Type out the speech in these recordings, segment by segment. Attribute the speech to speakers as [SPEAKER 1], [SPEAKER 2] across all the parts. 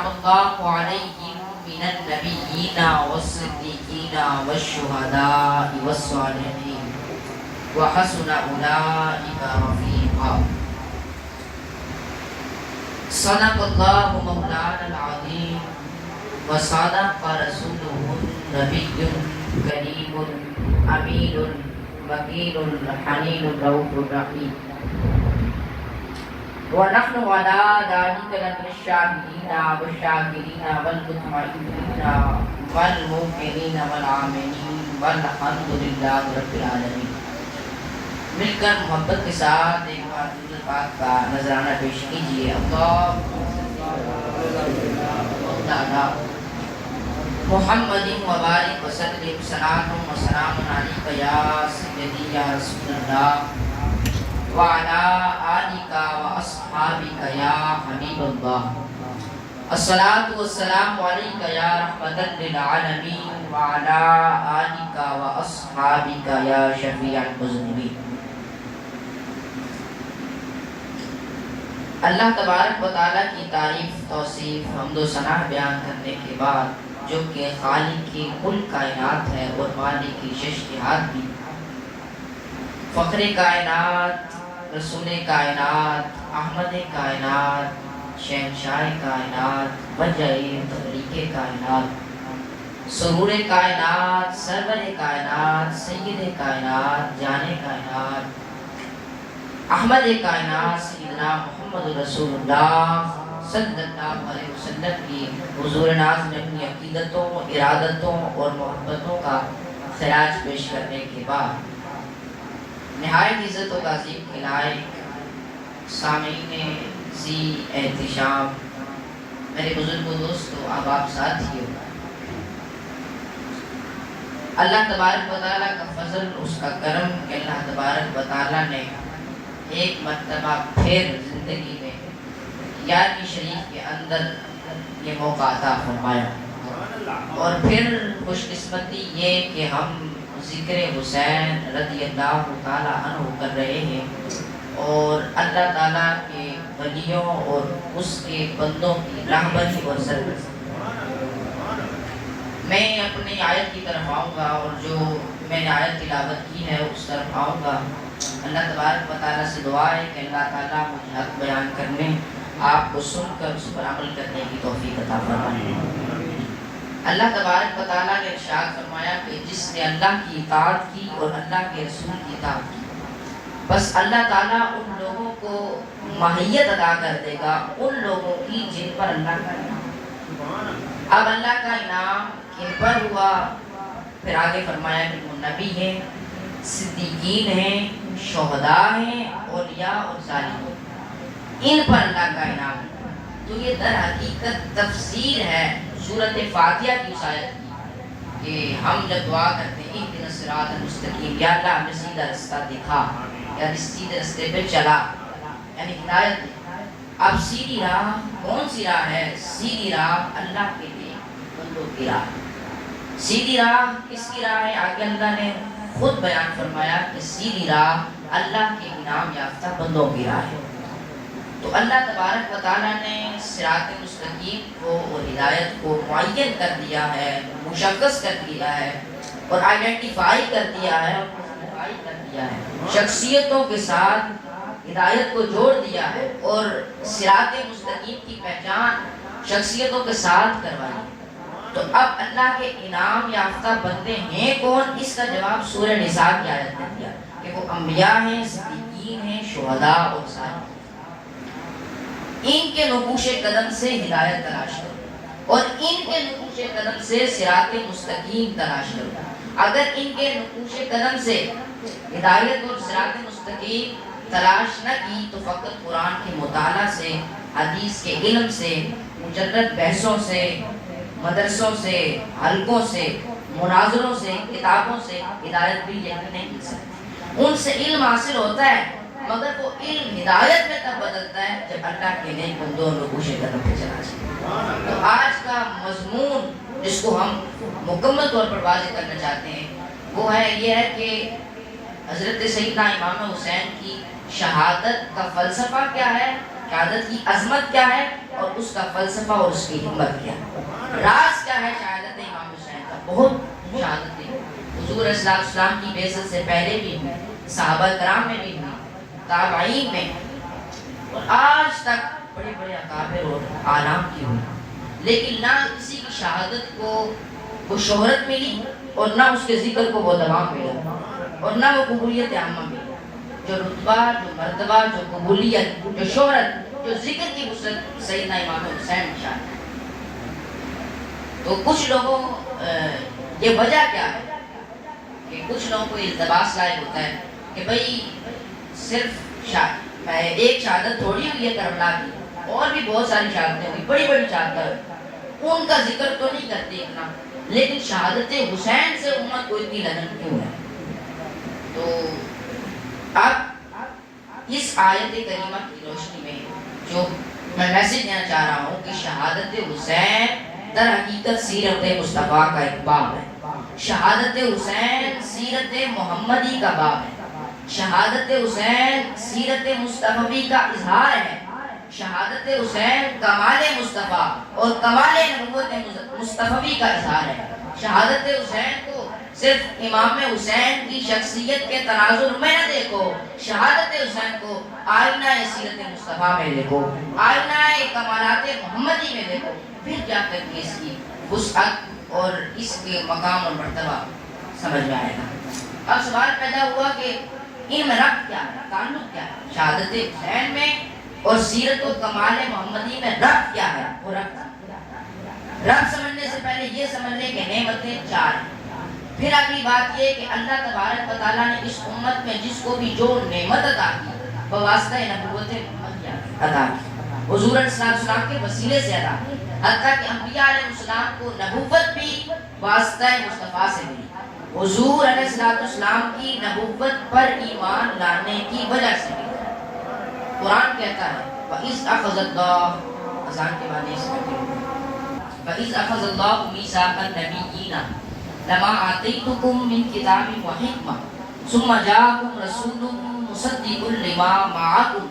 [SPEAKER 1] الله عليهم من النبيين والصديقين والشهداء والصالحين وحسن أولئك رفيقا. صدق الله مولانا العظيم وصدق رسوله النبي الكريم أمين مكين حنين رؤوف رحيم. ونحن على ذلك لمن الشاهدين والشاكرين والمطمئنين والموقنين والعاملين والحمد لله رب العالمين. مل کر محبت کے ساتھ ایک بار درود پاک کا نذرانہ پیش کیجیے. محمد مبارک وسلم صلاۃ و سلام علیک یا سیدی یا رسول اللہ وعلى آلك وأصحابك يا حبيب الله. الصلاة والسلام عليك يا رحمة للعالمين وعلى آلك وأصحابك يا شفيع المذنبين. اللہ تبارک و تعالیٰ کی تعریف توصیف حمد و ثنا بیان کرنے کے بعد جو کہ خالق کی کل کائنات ہے اور مالک کی شش جہات بھی، فخر کائنات، رسول کائنات، احمد کائنات، شہنشاہ کائنات، وجہ تخلیق کائنات، سرور کائنات، سرور کائنات، سید کائنات، جان کائنات، احمد کائنات سیدنا محمد رسول اللہ صلی اللہ علیہ وسلم کی حضور ناظم نے اپنی عقیدتوں، ارادتوں اور محبتوں کا خراج پیش کرنے کے بعد نہایت عزت و تعظیم کے لائق سامعین ذی احتشام، میرے بزرگ و دوستو، احباب ساتھیو، اللہ تبارک و تعالیٰ کا فضل، اس کا کرم کہ اللہ تبارک و تعالیٰ نے ایک مرتبہ پھر زندگی میں 11ویں شریف کے اندر یہ موقع عطا فرمایا. اور پھر خوش قسمتی یہ کہ ہم ذکر حسین رضی اللہ تعالیٰ عنہ کر رہے ہیں اور اللہ تعالیٰ کے ولیوں اور اس کے بندوں کی رہبری اور سرپرستی. میں اپنی آیت کی طرف آؤں گا اور جو میں نے آیت تلاوت کی ہے اس طرف آؤں گا. اللہ تبارک و تعالیٰ سے دعا ہے کہ اللہ تعالیٰ مجھے حق بیان کرنے، آپ کو سن کر اس پر عمل کرنے کی توفیق عطا فرمائے. اللہ تبارک و تعالیٰ نے ارشاد فرمایا کہ جس نے اللہ کی اطاعت کی اور اللہ کے رسول کی اطاعت کی، بس اللہ تعالیٰ ان لوگوں کو ماہیت ادا کر دے گا، ان لوگوں کی جن پر اللہ کا انعام. اب اللہ کا انعام کن پر ہوا؟ پھر آگے فرمایا کہ وہ نبی ہیں، صدیقین ہیں، شہداء ہیں، اولیاء اور صالحین، ان پر اللہ کا انعام. تو یہ در حقیقت تفسیر ہے سورۃ فاتحہ کی اس آیت کی کہ ہم جب دعا کرتے ہیں اہدنا الصراط المستقیم، یا اللہ ہمیں سیدھا رستہ دکھا، یا سیدھے رستے پہ چلا، یعنی ہدایت دے. اب سیدھی راہ کون سی راہ ہے؟ سیدھی راہ اللہ کے لیے بندوں کی راہ. سیدھی راہ کس کی راہ ہے؟ آگے اللہ نے خود بیان فرمایا کہ سیدھی راہ اللہ کے انعام یافتہ بندوں کی راہ ہے. تو اللہ تبارک و تعالیٰ نے صراط مستقیم کو اور ہدایت کو معین کر دیا ہے، مشخص کر دیا ہے اور آئیڈینٹیفائی کر دیا ہے، شخصیتوں کے ساتھ ہدایت کو جوڑ دیا ہے اور صراط مستقیم کی پہچان شخصیتوں کے ساتھ کروائی. تو اب اللہ کے انعام یافتہ بندے ہیں کون؟ اس کا جواب سورہ نساء کی آیت نے دیا کہ وہ انبیاء ہیں، صدیقین ہیں، شہداء اور صالحین. ان کے نقوش قدم سے ہدایت تلاش کرو اور ان کے نقوش قدم سے صراط مستقیم تلاش کرو. اگر ان کے نقوش قدم سے ہدایت اور صراط مستقیم تلاش نہ کی تو فقط قرآن کے مطالعہ سے، حدیث کے علم سے، مجرد بحثوں سے، مدرسوں سے، حلقوں سے، مناظروں سے، کتابوں سے ہدایت بھی یقین نہیں مل سکتی. ان سے علم حاصل ہوتا ہے مگر وہ علم ہدایت میں تب بدلتا ہے جب اللہ کے نیک بندوں نقوش قدم پہ چلا جائے. تو آج کا مضمون جس کو ہم مکمل طور پر واضح کرنا چاہتے ہیں وہ ہے یہ ہے کہ حضرت سیدنا امام حسین کی شہادت کا فلسفہ کیا ہے شہادت کی عظمت کیا ہے اور اس کا فلسفہ اور اس کی حکمت کیا ہے، راز کیا ہے شہادت امام حسین کا۔ بہت شہادتیں حضور صلی اللہ علیہ وسلم کی بعثت سے پہلے بھی ہوئی، صحابہ کرام میں بھی ہوئی، تابعین میں، اور آج تک بڑے بڑے اکابر اور اعلام کی ہوئی، لیکن نہ کسی کی شہادت کو وہ شہرت ملی اور نہ اس کے ذکر کو وہ دوام ملا اور نہ وہ قبولیت عامہ ملی۔ جو رتبہ، جو مرتبہ، جو قبولیت، جو شہرت، جو ذکر کی وسعت سیدنا امام حسین کی شان ہے۔ تو کچھ لوگوں یہ وجہ کیا ہے کہ کچھ لوگوں کو التباس لاحق ہوتا ہے کہ بھئی صرف ایک شہادت تھوڑی ہوئی ہے کربلا کی، اور بھی بہت ساری شہادتیں ہوئی، بڑی بڑی شہادتیں، ان کا ذکر تو نہیں کرتے اتنا، لیکن شہادت حسین سے امت کو اتنی لگن کیوں ہے؟ تو اب اس آیت کریمہ کی روشنی میں جو میں میسج دینا چاہ رہا ہوں کہ شہادت حسین در حقیقت سیرت مصطفیٰ کا ایک باب ہے، شہادت حسین سیرت محمدی کا باب ہے، شہادت حسین سیرت مصطفی کا اظہار ہے، شہادت حسین کمال مصطفیٰ اور کمال نبوت مصطفی کا اظہار ہے۔ شہادت حسین کو صرف امام حسین کی شخصیت کے تناظر میں نہ دیکھو، شہادت حسین کو آئینہ سیرت مصطفیٰ میں دیکھو، آئینہ کمالات محمدی میں دیکھو، پھر جا کر کے اس کی وسعت اور اس کے مقام اور مرتبہ سمجھ میں آئے گا۔ اب سوال پیدا ہوا کہ ان میں ربط کیا ہے، تعلق کیا ہے شہادت حسین میں اور سیرت و کمال محمدی میں ربط کیا ہے؟ وہ ربط سمجھنے سے پہلے یہ سمجھ لیں کہ نعمتیں چار ہیں۔ پھر اگلی بات یہ کہ اللہ تبارک و تعالیٰ نے اس امت میں جس کو بھی جو نعمت عطا کی بواسطہ نبوت محمدیہ عطا کی، حضور صلی اللہ علیہ وسلم کے وسیلے سے عطا کی، حتیٰ کہ انبیاء علیہ السلام کو نبوت بھی واسطہ مصطفیٰ سے ملی، حضور علیہ السلام کی نبوت پر ایمان لانے کی وجہ سے ملی۔ قرآن کہتا ہے وَإِذْ أَخَذَ اللَّهُ، اذان کے بعد اس میں وَإِذْ أَخَذَ اللَّهُ مِيثَاقَ النَّبِيِّينَ لَمَا آتَيْتُكُم مِّن كِتَابٍ وَحِكْمَةٍ ثُمَّ جَاءَكُمْ رَسُولٌ مُصَدِّقٌ لِّمَا مَعَكُمْ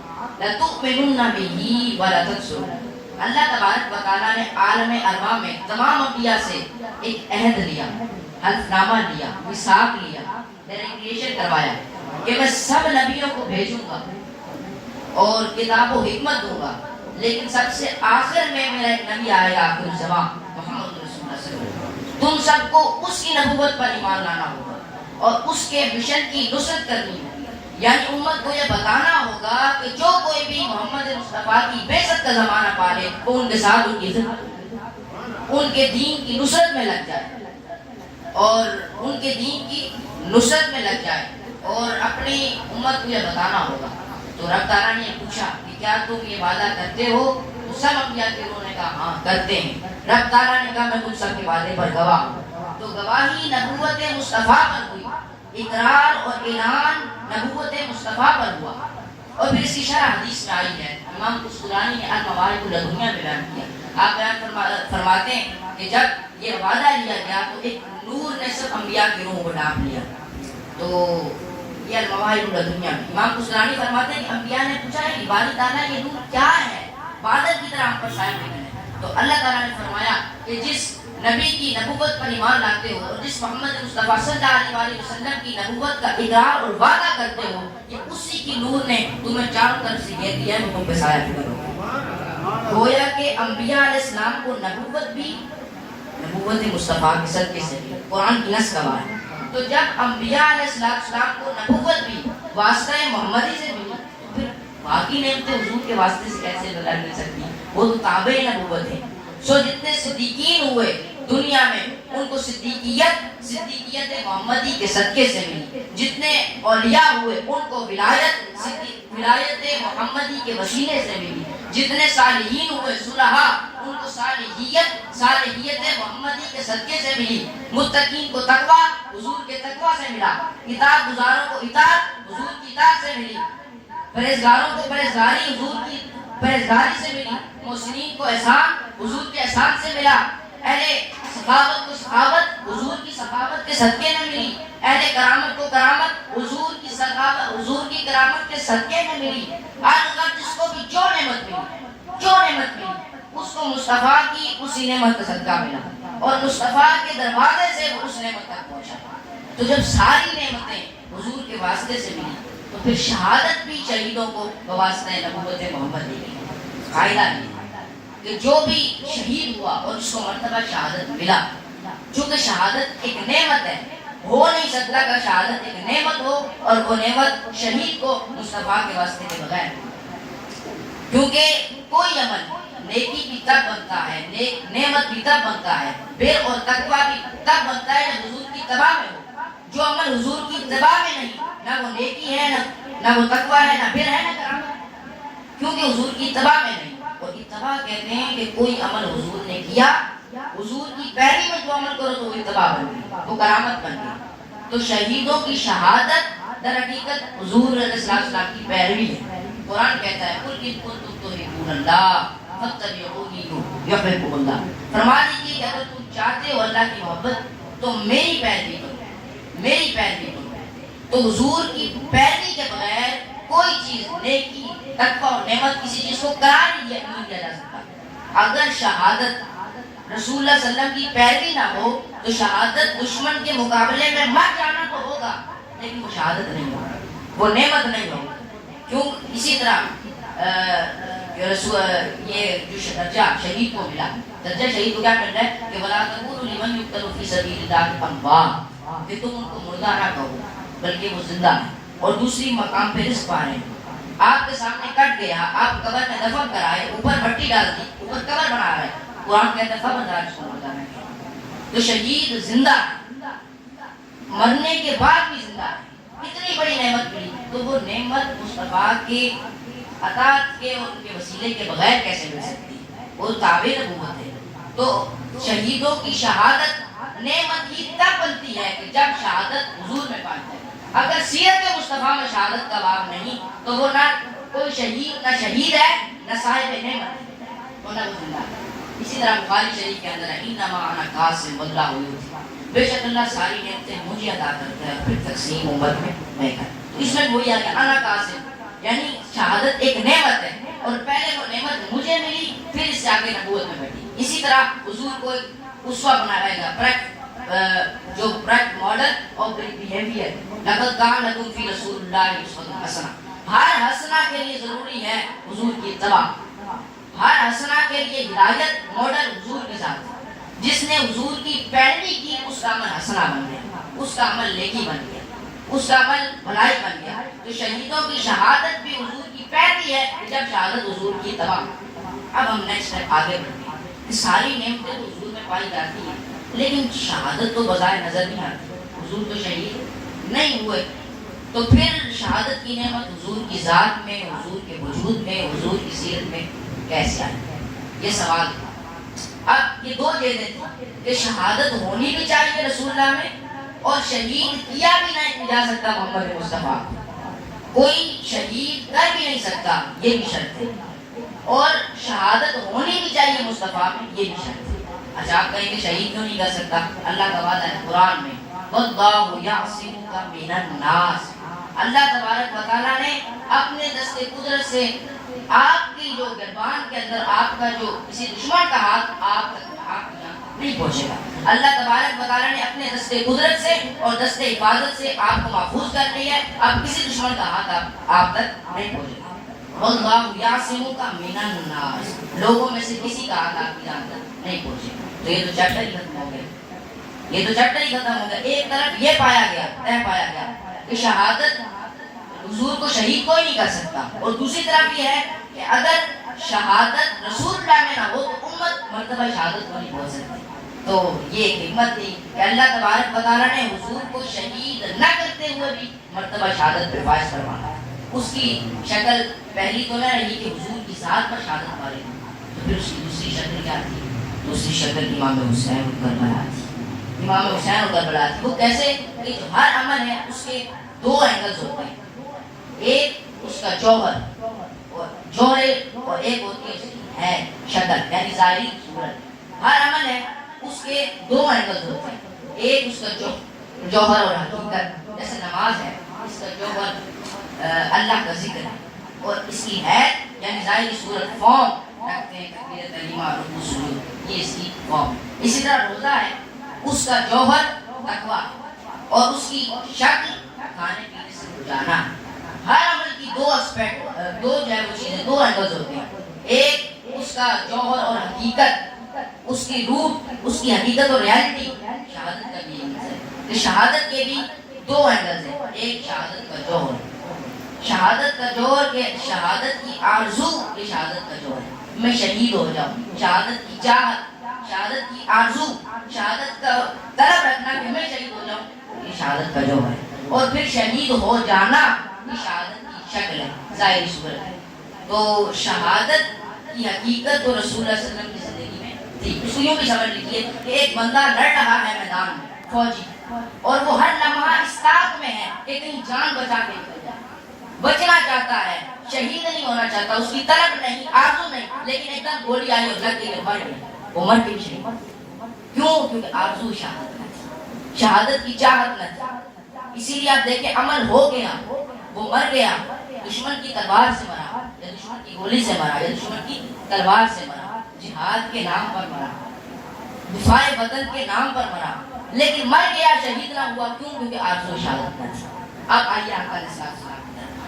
[SPEAKER 1] لَتُؤْمِنُنَّ بِهِ وَلَتَنصُرُنَّهُ۔ اللہ تبارک و تعالیٰ نے عالم ارواح میں تمام انبیاء سے ایک عہد لیا، حلف نامہ لیا، میثاق لیا، ڈیکلیریشن کروایا کہ میں سب نبیوں کو بھیجوں گا اور کتاب و حکمت دوں گا، لیکن سب سے آخر میں میرا ایک نبی آئے گا، آخر الزمان، محمد رسول اللہ صلی اللہ علیہ وسلم۔ تم سب کو اس کی نبوت پر ایمان لانا ہوگا اور اس کے مشن کی نصرت کرنی ہوگی، یعنی امت کو یہ بتانا ہوگا کہ جو کوئی بھی محمد مصطفیٰ کی بعثت کا زمانہ پالے تو ان کے ساتھ ان کی عزت، ان کے دین کی نصرت میں لگ جائے اور ان کے دین کی نصرت میں لگ جائے اور اپنی امت کو یہ بتانا ہوگا۔ تو رب تعالیٰ نے پوچھا کہ کیا تم یہ وعدہ کرتے ہو؟ تو سب انبیاء کے انہوں نے کہا ہاں کرتے ہیں۔ رب تعالیٰ نے کہا میں تم سب کے وعدے پر گواہ ہوں۔ تو گواہی نبوت مصطفیٰ پر ہوئی، اقرار اور اعلان نبوت مصطفیٰ پر ہوا، اور پھر اس کی شرح حدیث میں آئی ہے۔ امام قسطلانی نے المواہب الدنیا میں بیان کیا، آپ بیان فرماتے ہیں کہ جب یہ وعدہ لیا گیا تو ایک نور نے سب انبیاء کی روح کو ڈھانپ لیا۔ تو یہ المواہب الدنیا میں امام قسطلانی فرماتے ہیں کہ انبیاء نے پوچھا ہے کہ باری تعالیٰ یہ نور کیا ہے، بادل کی طرح ہم پر شائع ہوئے ہیں۔ تو اللہ تعالیٰ نے فرمایا کہ جس نبی کی نبوت پر ایمان لاتے ہو اور جس محمد مصطفیٰ صلی اللہ علیہ وسلم کی نبوت کا اقرار اور وعدہ کرتے ہو، یہ اسی کی نور نے تمہیں چاروں طرف سے یہ دیا ہے، تم پہ سایہ کرو۔ گویا کہ انبیاء علیہ السلام کو نبوت بھی نبوت مصطفیٰ کے صدقے سے ملی، قرآن کی نص گواہ ہے۔ تو جب انبیاء علیہ السلام کو نبوت بھی واسطہ محمدی سے ملی تو پھر باقی نعمتیں حضور کے واسطے سے کیسے مل سکتی ہیں؟ وہ تو تابع نبوت ہے۔ سو جتنے صدیقین ہوئے دنیا میں ان کو صدیقیت محمدی کے صدقے سے ملی، جتنے اولیاء ہوئے ان کو ولایت محمدی کے وسیلے سے ملی، جتنے صالحین ہوئے صلحاء ان کو صالحیت محمدی کے صدقے سے ملی، متقین کو تقوی حضور کے تقوی سے ملا، اطاعت گزاروں کو اطاعت حضور کی اطاعت سے ملی، پرہیزگاروں کو پرہیزگاری حضور کی پرہیزگاری سے ملی، محسنین کو احسان حضور کے احسان سے ملا، اہل سخاوت کو سخاوت حضور کی سخاوت کے صدقے میں ملی، اہل کرامت کو کرامت حضور کی حضور کی کرامت کے صدقے میں ملی. آج اگر جس کو بھی جو نعمت ملی اس کو مصطفیٰ کی اسی نعمت کا صدقہ ملا اور مصطفیٰ کے دروازے سے وہ اس نعمت تک پہنچا. تو جب ساری نعمتیں حضور کے واسطے سے ملی تو پھر شہادت بھی شہیدوں کو بواسطہ نبوت محمد دی گئی. قاعدہ یہ کہ جو بھی شہید ہوا اور اس کو مرتبہ شہادت ملا، چونکہ شہادت ایک نعمت ہے، ہو نہیں سکتا کہ شہادت ایک نعمت ہو اور وہ نعمت شہید کو مصطفیٰ کے واسطے کے بغیر. کیونکہ کوئی عمل نیکی بھی تب بنتا ہے، نعمت بھی تب بنتا ہے، بر اور تقویٰ بھی تب بنتا ہے جب حضور کی اتباع میں ہو. جو عمل حضور کی اتباع میں نہیں، نہ وہ نیکی ہے، نہ وہ تقویٰ ہے، نہ بر ہے، نہ کرامت، کیونکہ حضور کی اتباع میں نہیں. اور اتباع کہتے ہیں کہ کوئی عمل حضور نے کیا، حضور کی پیروی میں جو عمل کرو تو وہ اتباع بن گئی، وہ کرامت بن گئی. تو شہیدوں کی شہادت در حقیقت حضور علیہ السلام کی پیروی ہے. قرآن کہتا ہے قُلْ إِن كُنتُمْ تُحِبُّونَ اللَّهَ فَاتَّبِعُونِي يُحْبِبْكُمُ اللَّهُ. فرما دیجیے کہ اگر تم چاہتے ہو اللہ کی محبت تو میری پیروی کرو. تو حضور کی پیروی کے بغیر کوئی چیز نیکی تقویٰ اور نعمت کسی چیز کو قرار نہیں دیا جا سکتا. اگر شہادت رسول اللہ صلی اللہ علیہ وسلم کی پیروی نہ ہو تو شہادت دشمن کے مقابلے میں مر جانا تو ہوگا لیکن وہ شہادت نہیں ہوگا، وہ نعمت نہیں ہوگی. کیوں؟ اسی طرح یہ جو درجہ شہید کو ملا، درجہ شہید کو کیا مل رہا ہے کہ وَلَا تَقُولُوا لِمَنْ يُقْتَلُ فِي سَبِيلِ اللَّهِ أَمْوَاتٌ، کہ تم ان کو مردہ نہ کہو بلکہ وہ زندہ ہے. اور دوسری مقام پہ رزق پا رہے ہیں. آپ کے سامنے کٹ گیا، آپ قبر میں دفن کرائے، اوپر مٹی ڈال دی، اوپر قبر بنا رہے ہیں. قرآن کہتا ہے خبردار اس کو مردہ نہ کہو. تو شہید زندہ ہے، مرنے کے بعد بھی زندہ ہے. کتنی بڑی نعمت ملی. تو وہ نعمت مصطفیٰ کے عطاء کے اور ان کے وسیلے کے بغیر کیسے مل سکتی ہے؟ وہ تابع نبوت ہے. تو شہیدوں کی شہادت نعمت ہی تب بنتی ہے کہ جب شہادت حضور میں پائی جائے. اگر سیرت مصطفیٰ میں شہادت کا باب نہیں تو وہ نہ کوئی شہید، نہ شہید ہے، نہ صاحب نعمت ہے، وہ نہ وہ زندہ ہے. اسی طرح بخاری شریف کے اندر ہے انما انا قاسم واللہ یؤتی، بے شک اللہ ساری نعمتیں مجھے عطا کرتا ہے پھر تقسیم امت میں کرتا. تو اس میں وہی ہے کہ انا قاسم یعنی شہادت ایک نعمت ہے اور پہلے وہ نعمت مجھے ملی پھر اس سے آگے نبوت میں بیٹھی. اسی طرح حضور کو ایک اسوہ بنایا گیا، جو پریکٹ ماڈل اور بیہیویئر. لقد کان لکم فی رسول اللہ اسوۃ حسنہ. ہر حسنہ کے لیے ضروری ہے حضور کی اتباع. ہر حسنہ کے لیے ہدایت ماڈل حضور کے ساتھ. جس نے حضور کی پیروی کی اس کا عمل حسنہ بن گیا، اس کا عمل نیکی بن گیا، اس کا عمل بھلائی بن گیا. تو شہیدوں کی شہادت بھی حضور کی پیروی ہے جب شہادت حضور کی اتباع. اب ہم نیکسٹ اسٹیپ آگے بڑھتے ہیں. ساری نعمتیں تو حضور میں پائی جاتی ہیں لیکن شہادت تو بظاہر نظر نہیں آتی. حضور تو شہید نہیں ہوئے تو پھر شہادت کی نعمت حضور کی ذات میں، حضور کے وجود میں، حضور کی سیرت میں کیسے آئی؟ یہ سوال تھا. اب یہ دو چیزیں تھیں کہ شہادت ہونی بھی چاہیے رسول اللہ میں اور شہید کیا بھی نہیں جا سکتا محمد مصطفیٰ. کوئی شہید کر بھی نہیں سکتا، یہ بھی شرط ہے. اور شہادت ہونی بھی چاہیے مصطفیٰ میں، یہ بھی شرط ہے. اچھا آپ کہیں کہ شہید کیوں نہیں کر سکتا؟ اللہ کا وعدہ ہے قرآن میں وَاللَّهُ يَعْصِمُكَ مِنَ النَّاسِ. اللہ تبارک و تعالیٰ نے اپنے دست قدرت سے آپ کی جو گربان کے اندر آپ کا جو کسی دشمن کا ہاتھ آپ تک نہیں پہنچے گا. اللہ تبارک و تعالیٰ نے اپنے دست قدرت سے اور دست حفاظت سے آپ کو محفوظ کر لی ہے. اب کسی دشمن کا ہاتھ آپ تک نہیں پہنچے گا. وَاللَّهُ يَعْصِمُكَ مِنَ النَّاسِ. لوگوں میں سے کسی کا ہاتھ آپ کی جان تک نہیں پہنچے گا. تو یہ تو چیپٹر ہی ختم ہو گیا. یہ تو چیپٹر ہی ختم ہو گیا. ایک طرف یہ پایا گیا کہ شہادت حضور کو شہید کوئی نہیں کر سکتا اور دوسری طرف یہ ہے کہ اگر شہادت رسول اللہ میں نہ ہو تو امت مرتبہ شہادت کو نہیں پہنچ سکتی. تو یہ ایک حکمت تھی کہ اللہ تبارک و تعالیٰ نے حضور کو شہید نہ کرتے ہوئے بھی مرتبہ شہادت پہ فائز کروانا. اس کی شکل پہلی تو نہ رہی کہ حضور کی ذات پر شہادت پا رہی، تو پھر اس کی دوسری شکل کیا تھی؟ دوسری شکل امام حسین اور کربلا تھی. امام حسین اور کربلا تھی. وہ کیسے کہ جو ہر عمل ہے اس کے دو اینگلز ہوتے ہیں. ایک اس کا جوہر اور ایک ہوتی ہے اس کی ہے شکل یعنی ظاہری صورت. ہر عمل ہے اس کے دو اینگلز ہوتے ہیں. ایک اس کا جوہر اور حقیقت. جیسے نماز ہے اس کا جوہر اللہ کا ذکر ہے، اور اس کی حید یعنی ظاہری صورت فارم رکھتے ہیں تکبیر تحریمہ رکوع سجود، یہ اس کی فارم۔ اسی طرح روزہ ہے، اس کا جوہر تقویٰ اور اس کی شکل کھانے پینے سے بچانا۔ ہر عمل کی دو اسپیکٹ، دو جو ہے وہ چیزیں، دو اینگلز ہوتے ہیں، ایک اس کا جوہر اور حقیقت، اس کی روح، اس کی حقیقت اور ریالٹی۔ شہادت کا بھی اینگل ہے کہ شہادت کے بھی دو اینگلز ہیں، ایک شہادت کا جوہر، شہادت کا جوہر کہ شہادت کی آرزو، یہ شہادت کا جوہر ہے، میں شہید ہو جاؤں، شہادت کی چاہت، شہادت کی آرزو، شہادت کا طلب رکھنا کہ میں شہید ہو جاؤں، یہ شہادت کا جوہر ہے۔ اور پھر شہید ہو جانا یہ شہادت کی شکل ہے، ظاہری صورت ہے۔ تو شہادت کی حقیقت تو رسول اللہ صلی اللہ علیہ وسلم کی زندگی میں تھی۔ اس کو یوں بھی سمجھ لیجیے کہ ایک بندہ لڑ رہا ہے میدان میں، فوجی، اور وہ ہر لمحہ اس طاق میں ہے کہ کہیں جان بچا کے نکل جائے، بچنا چاہتا ہے، شہید نہیں ہونا چاہتا، اس کی طلب نہیں، آرزو نہیں، لیکن ایک دم گولی آئی اور لگ گئی، مر گئی، وہ مر کے بھی شہید۔ کیوں؟ کیونکہ آرزو شہادت نہ تھی، شہادت کی چاہت نہ تھی۔ اسی لیے آپ دیکھیں عمل ہو گیا، وہ مر گیا، دشمن کی تلوار سے مرا، یا دشمن کی گولی سے مرا، یا دشمن کی تلوار سے مرا، جہاد کے نام پر مرا، دفاع وطن کے نام پر مرا، لیکن مر گیا، شہید نہ ہوا۔ کیوں؟ کیونکہ آرزو شہادت نہ تھی۔ اب آئیے آقا علیہ السلام،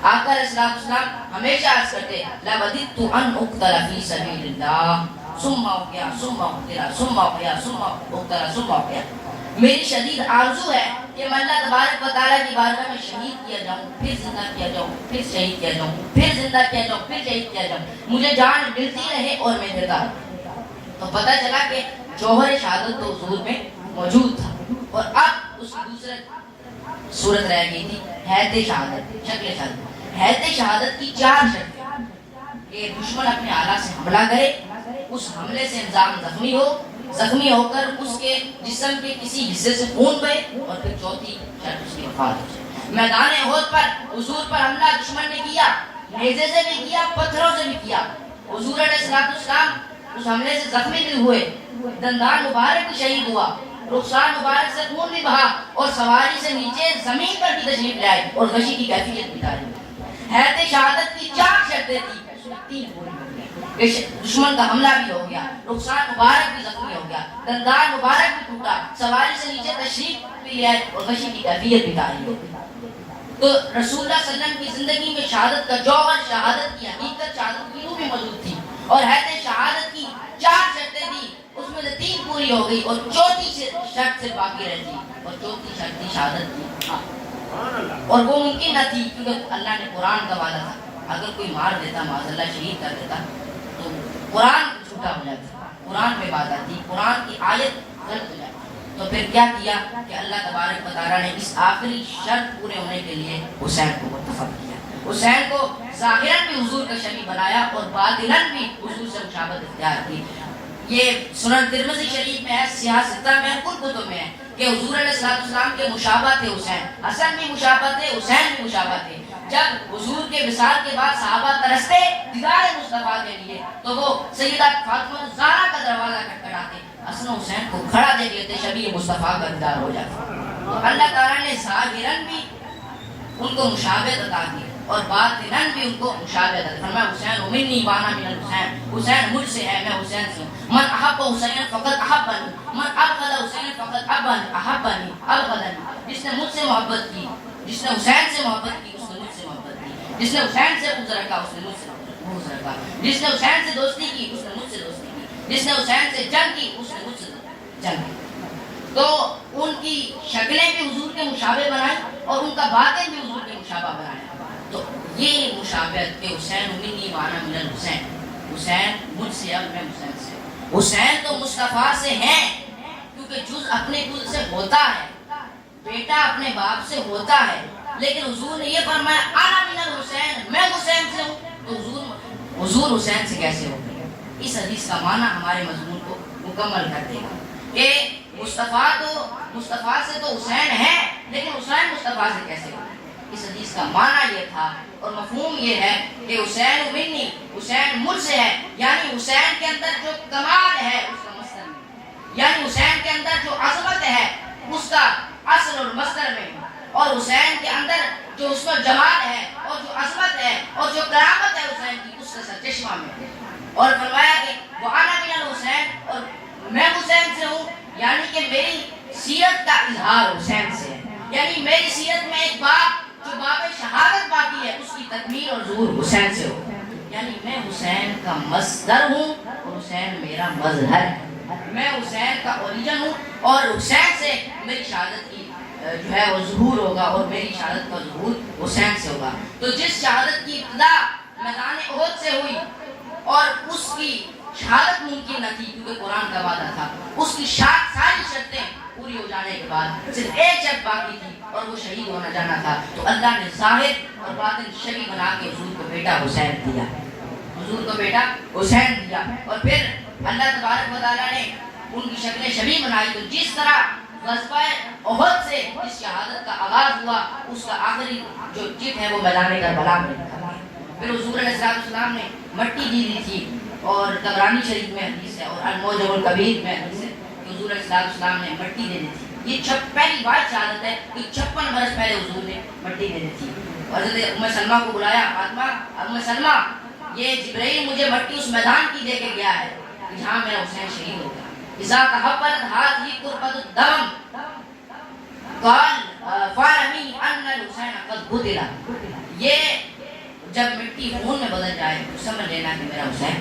[SPEAKER 1] آقا علیہ السلام ہمیشہ عرض کرتے لَوَدِدْتُ أَنْ أُقْتَلَ فِي سَبِيلِ اللَّهِ ثُمَّ أُحْيَا ثُمَّ أُقْتَلَ ثُمَّ أُحْيَا ثُمَّ أُقْتَلَ ثُمَّ أُحْيَا۔ میری شدید آرزو ہے کہ میں اللہ تبارک و تعالیٰ کی بارگاہ میں شہید کیا جاؤں، پھر زندہ کیا جاؤں، پھر شہید کیا جاؤں، پھر زندہ کیا جاؤں، پھر شہید کیا جاؤں، مجھے جان ملتی رہے اور میں دیتا رہوں۔ تو پتہ چلا کہ جوہر شہادت تو حضور میں موجود تھا، اور اب اس کی دوسرے صورت رہ گئی تھی حیت شہادت، شکل شہادت۔ حیت شہادت کی چار شکلیں کہ دشمن اپنے آلہ سے حملہ کرے، اس حملے سے انسان زخمی ہو، زخمی ہو کر اس کے جسم کے کسی حصے سے خون بہے، اور پھر چوتھی شرط اس کی وفات ہو جائے۔ میدان احد پر حضور پر حملہ دشمن نے کیا، نیزے سے بھی کیا، پتھروں سے بھی کیا، حضور علیہ السلام اس حملے سے زخمی بھی ہوئے، دندان مبارک بھی شہید ہوا، رخسار مبارک سے خون بھی بہا، اور سواری سے نیچے زمین پر بھی تشریف لے آئے اور غشی کی کیفیت بھی تاری ہوئی۔ حیات شہادت کی چار شرطیں تھیں، تین پوری ہو گئی، دشمن کا حملہ بھی ہو گیا، رخسار مبارک بھی زخمی ہو گیا، دندان مبارک بھی ٹوٹا، سواری سے نیچے تشریف بھی لے آئے اور غشی کی کیفیت بھی تاری ہو گئی۔ تو رسول اللہ صلی اللہ علیہ وسلم کی زندگی میں شہادت کا جوہر، شہادت کی حقیقت، شہادت کی روح بھی موجود تھی، اور حیات شہادت کی چار شرطیں تھیں، اس میں سے تین پوری ہو گئی اور چوتھی شرط سے باقی رہتی، اور چوتھی شرط تھی شہادت کی، اور وہ ممکن نہ تھی کیونکہ اللہ نے قرآن کا وعدہ تھا، اگر کوئی مار دیتا، معاذ اللہ شہید کر دیتا، تو قرآن جھوٹا ہو جاتا، قرآن پہ بات آتی، قرآن کی آیت غلط ہو جاتی۔ تو پھر کیا کیا کہ اللہ تبارک و تعالیٰ نے اس آخری شرط پورے ہونے کے لیے حسین کو منتخب کیا، حسین کو ظاہراً بھی حضور کا شبیہ بنایا اور باطناً بھی حضور سے مشابہت اختیار کی۔ یہ سنن ترمذی شریف میں ہے، سیاہ ستہ میں ہے، کل کتب میں ہے کہ حضور علیہ السلام کے مشابہ تھے حسین، حسن بھی مشابہ تھے، حسین بھی مشابہ تھے۔ جب حضور کے وصال کے بعد صحابہ ترستے دیدار مصطفیٰ کے لیے تو وہ سیدہ فاطمہ الزہرا کا دروازہ کھٹکھٹاتے، حسن و حسین کو کھڑا دے دیتے، شبیہ مصطفیٰ کا دیدار ہو جاتا۔ تو اللہ تعالیٰ نے ظاہراً بھی ان کو مشابہت عطا کی اور باطناً بھی ان کو مشابہت عطا کی۔ فرمایا حسین منی وانا من الحسین، حسین مجھ سے ہے، میں حسین سے ہوں۔ من احب حسین فقط احبنی، من ابغض حسین فقط احبنی ابغضنی۔ جس نے مجھ سے محبت کی، جس نے حسین سے محبت کی، اس نے مجھ سے محبت کی، جس نے حسین سے بغض رکھا، اس نے مجھ سے بغض رکھا، جس نے حسین سے دوستی کی، اس نے مجھ سے دوستی کی، جس نے حسین سے جنگ کی، اس نے مجھ سے جنگ کی۔ تو ان کی شکلیں بھی حضور کے مشابہ بنائیں اور ان کا باطن بھی حضور کے مشابہ بنایا۔ تو یہ مشابہت کہ حسین منی وانا من الحسین، حسین مجھ سے اور میں حسین سے۔ حسین تو مصطفیٰ سے ہیں کیونکہ جز اپنے کل سے ہوتا ہے، بیٹا اپنے باپ سے ہوتا ہے، لیکن حضور نے یہ فرمایا انا من الحسین، میں حسین سے ہوں، تو حضور حسین سے کیسے ہو گئے؟ اس حدیث کا معنی ہمارے مضمون کو مکمل کر دے گا کہ مصطفیٰ سے تو حسین ہے، لیکن حسین مصطفیٰ سے کیسے ہو؟ اس حدیث کا معنی یہ تھا اور مفہوم یہ ہے کہ حسین منی، حسین مجھ سے ہے، یعنی حسین کے اندر جو کمال ہے اس کا مصدر میں، یعنی حسین کے اندر جو عظمت ہے اس کا اصل اور مصدر میں، اور حسین کے اندر جو اس میں جمال ہے اور جو عظمت ہے اور جو کرامت ہے حسین کی، اس کا سرچشمہ میں. اور فرمایا کہ وَأَنَا مِنَ الْحُسَيْنِ، اور میں حسین سے ہوں، یعنی کہ میری سیرت کا اظہار حسین سے ہے. یعنی میری سیرت میں ایک بات جو باب شہادت باقی ہے، اس کی تکمیل اور ظہور حسین سے ہو. یعنی میں حسین کا مصدر ہوں اور حسین میرا مظہر ہے. میں حسین کا اوریجن ہوں اور حسین سے میری شہادت کی جو ہے وہ ظہور ہوگا اور میری شہادت کا ظہور حسین سے ہوگا. تو جس شہادت کی ابتدا میدان احد سے ہوئی اور اس کی شہادت ممکن نہ تھی کیونکہ قرآن کا وعدہ تھا، اس کی ساری شرطیں پوری ہو جانے کے بعد صرف ایک شرط باقی تھی اور وہ شہید ہونا جانا تھا. تو اللہ نے ظاہر اور باطن شبیہ بنا کے حضور کو بیٹا حسین دیا، حضور کو بیٹا حسین دیا. اور پھر اللہ تبارک و تعالیٰ نے ان کی شکل شبیہ بنائی. تو جس طرح غزوہ احد سے جس شہادت کا آغاز ہوا، اس کا آخری جو چٹ ہے وہ میدان کربلا میں لکھا گیا. پھر حضور علیہ السلام نے مٹی دی تھی، اور طبرانی شریف میں حدیث ہے اور المعجم الکبیر میں حدیث ہے کہ حضور علیہ السلام نے مٹی دے دی تھی. یہ پہلی واحد شہادت ہے کہ 56 برس پہلے حضور نے مٹی دے دی تھی. اور حضرت ام سلمہ کو بلایا، فاطمہ ام سلمہ یہ جبرائیل مجھے مٹی اس میدان کی دے کے گیا ہے جہاں میرا حسین شہید ہوگا. اذا تحولت هذه قربة الدم قال فاعلمي ان الحسين قد قتل. یہ جب مٹی خون میں بدل جائے تو سمجھ لینا کہ میرا حسین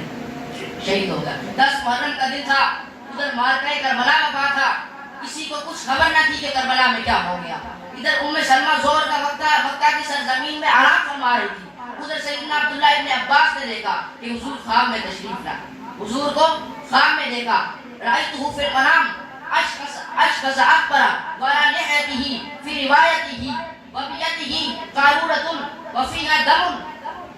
[SPEAKER 1] شہید ہوگا. 10 محرم کا دن تھا، ادھر مارکہ کربلا وقع تھا، کسی کو کچھ خبر نہ تھی کہ کربلا میں کیا ہو گیا. ادھر ام سلمہ زور کا وقت تھا، مکہ کی سرزمین میں آرام فرما رہی تھی. ادھر سیدنا عبداللہ ابن عباس نے دیکھا کہ حضور خواب میں تشریف لائے، حضور کو خواب میں دیکھا. رأيته في المنام أشخص أكبر وعلى لحيته في روايته وبيده قارورة وفيها دم.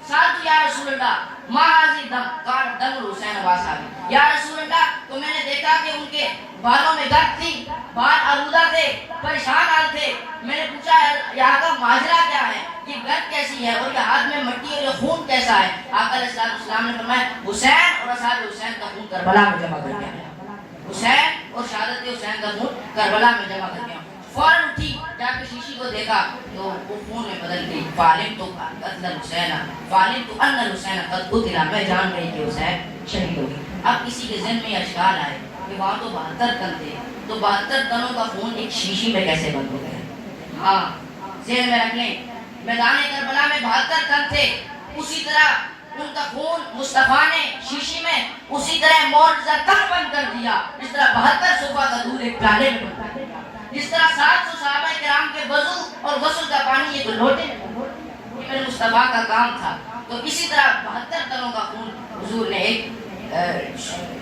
[SPEAKER 1] سألت یا رسول اللہ ما هذه الدم؟ قال دم الحسین واصحابہ. یا رسول اللہ، تو میں نے دیکھا کہ ان کے بالوں میں گرد تھی، بال آلودہ تھے، پریشان حال تھے. میں نے پوچھا یہاں کا ماجرا کیا ہے، یہ گرد کیسی ہے اور یہ ہاتھ میں مٹی اور یہ خون کیسا ہے؟ آقا علیہ السلام نے فرمایا حسین اور اصحاب حسین کا خون کربلا میں جمع کر گیا. حسین اور شہادت حسین کا خون کربلا میں جمع کر گیا. فوراً اٹھی، جا کے شیشی کو دیکھا تو وہ خون میں بدل گئی. فعلم تو قتل الحسین، فعلم تو ان الحسین قد قتل. میں جان گئی کہ حسین شہید ہو گئی. اب کسی کے ذہن میں اشکال آئے کہ وہاں تو 72 تن تھے، تو 72 تنوں کا خون ایک شیشی میں کیسے بند ہو گیا؟ ہاں ذہن میں رکھ لیں، میدان کربلا میں 72 تن تھے، اسی طرح ان کا خون مصطفیٰ نے شیشی میں اسی طرح معجزہ تن بند کر دیا، جس طرح 72 صفحہ کا دودھ ایک پیالے میں بند کر دیا، جس طرح 700 صحابہ کرام کے وضو اور غسل کا پانی ایک لوٹے میں بند کر دیا. یہ میرے مصطفیٰ کا کام تھا. تو اسی طرح 72 تنوں کا خون حضور نے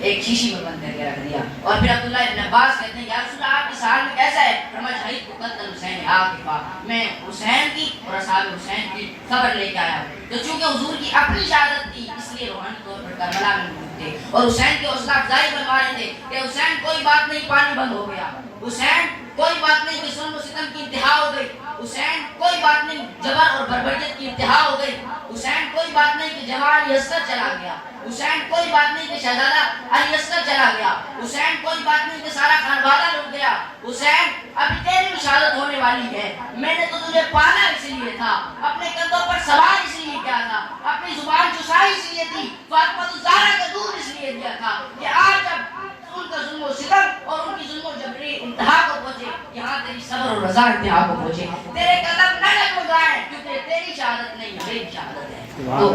[SPEAKER 1] ایک شیشی میں بند کر کے رکھ دیا. اور پھر عبداللہ ابن عباس کہتے ہیں یا رسول اللہ آپ اس حال میں کیسا ہے؟ فرمایا شہید کو قتل حسین عاقبہ، میں حسین کی اور اصحاب حسین کی خبر لے کے آیا ہوں. تو چونکہ حضور کی اپنی شہادت تھی اس لیے روحانی طور پر کربلا میں موجود تھے اور حسین کی حوصلہ افزائی فرما رہے تھے کہ حسین کوئی بات نہیں، پانی بند ہو گیا. حسین کوئی بات نہیں کہ ظلم و ستم کی انتہا ہو گئی. حسین کوئی بات نہیں جبر اور بربریت کی انتہا ہو گئی. حسین کوئی بات نہیں کہ جمال علی اصغر چلا گیا. حسین کوئی بات نہیں کہ شہزادہ علی اصغر چلا گیا. حسین کوئی بات نہیں کہ سارا خانوادہ لٹ گیا. حسین ابھی تیری بھی شہادت ہونے والی ہے. میں نے تو تجھے پالا اس لیے تھا، اپنے کندھوں پر سوار اس لیے کیا تھا، اپنی زبان چسائی اس لیے تھی، فاطمہ الزہرا کا دودھ اس لیے دیا تھا کہ آج جب ان کا ظلم و ستم اور ان کی ظلم و جبری انتہا کو پہنچے، یہاں تیری صبر اور رضا انتہا کو پہنچے، تیرے قدم نہ ڈگمگائیں کیونکہ تیری شہادت نہیں میری شہادت ہے. تو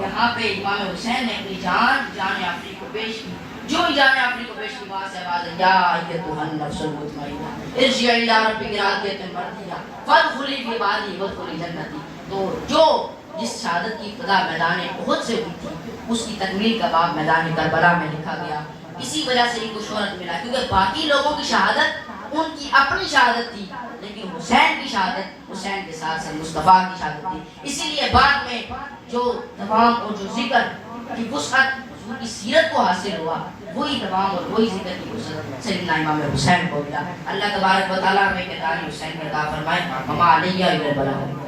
[SPEAKER 1] یہاں پہ امام حسین نے اپنی جان آفری کو پیش کی. جو ہی جان آفری کو پیش کی وہاں سے آواز ہے یا ایتھا النفس المطمئنہ ارجعی الی ربک راضیۃ مرضیہ فادخلی فی عبادی وادخلی جنتی. تو جو جس شہادت کی ابتدا میدان احد سے ہوئی تھی اس کی تکمیل کا باب میدان کربلا میں لکھا گیا. اسی وجہ سے ان کو شہرت ملا کیونکہ باقی لوگوں کی شہادت ان کی اپنی شہادت تھی، لیکن حسین کی شہادت حسین کے ساتھ ساتھ مصطفیٰ کی شہادت تھی. اسی لیے بعد میں جو تمام اور جو ذکر کی وسعت حضور کی سیرت کو حاصل ہوا وہی تمام اور وہی ذکر کی وسعت سیدنا امام حسین کو ملا. اللہ تبارک و تعالیٰ ہمیں کردار حسین میں عطا فرمائے. وما علیہ الا البلاغ.